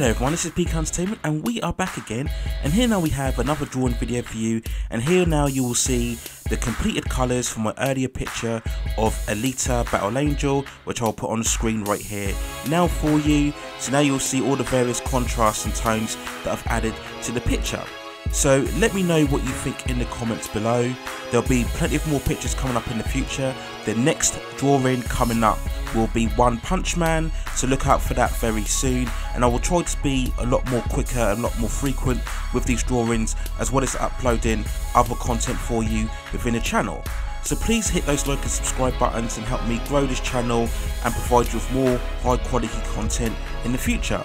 Hello everyone, this is Peak Entertainment and we are back again, and here now we have another drawing video for you, and here now you will see the completed colours from my earlier picture of Alita Battle Angel, which I'll put on the screen right here now for you. So now you'll see all the various contrasts and tones that I've added to the picture. So let me know what you think in the comments below. There'll be plenty of more pictures coming up in the future. The next drawing coming up will be One Punch Man, so look out for that very soon, and I will try to be a lot more quicker and a lot more frequent with these drawings, as well as uploading other content for you within the channel. So please hit those like and subscribe buttons and help me grow this channel and provide you with more high quality content in the future.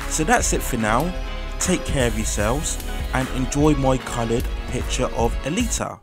So that's it for now. Take care of yourselves and enjoy my coloured picture of Alita.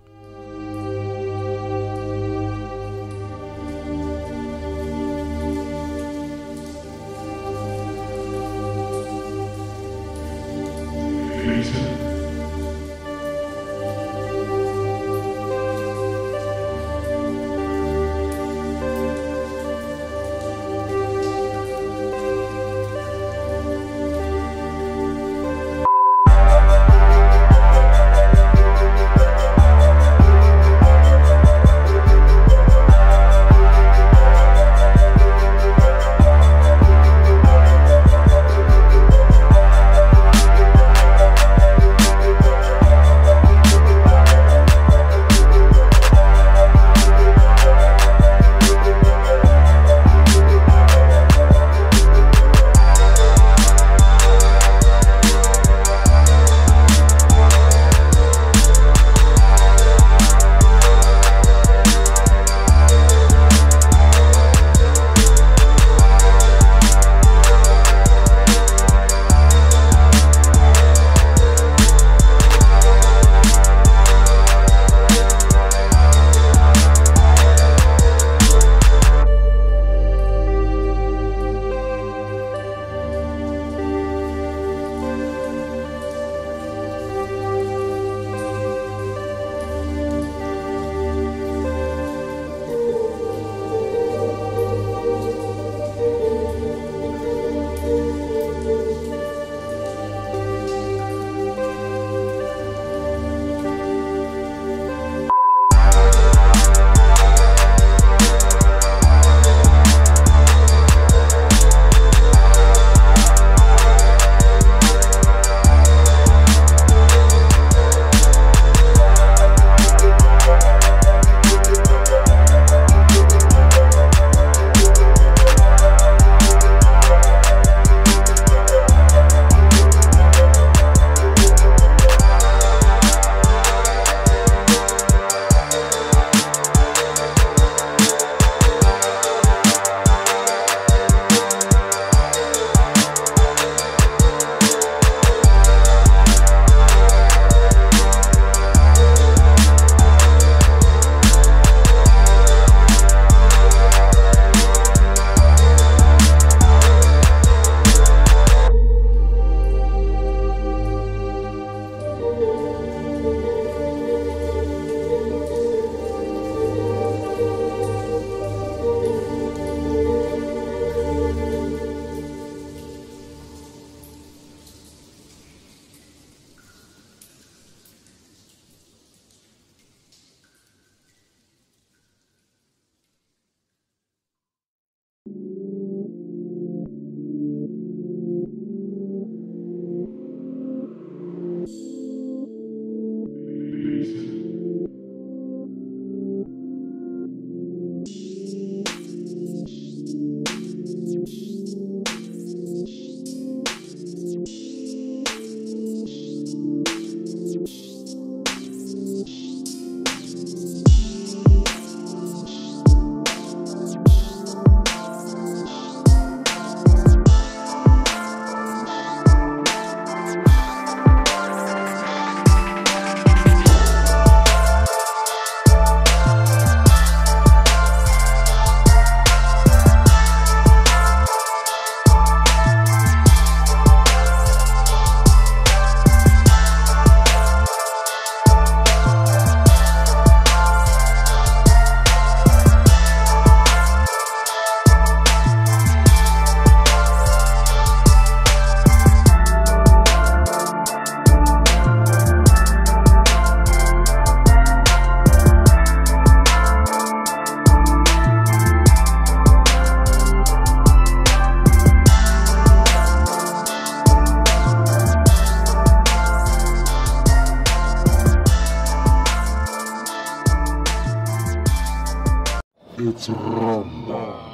It's Ronbomb.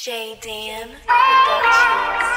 JDans Productions.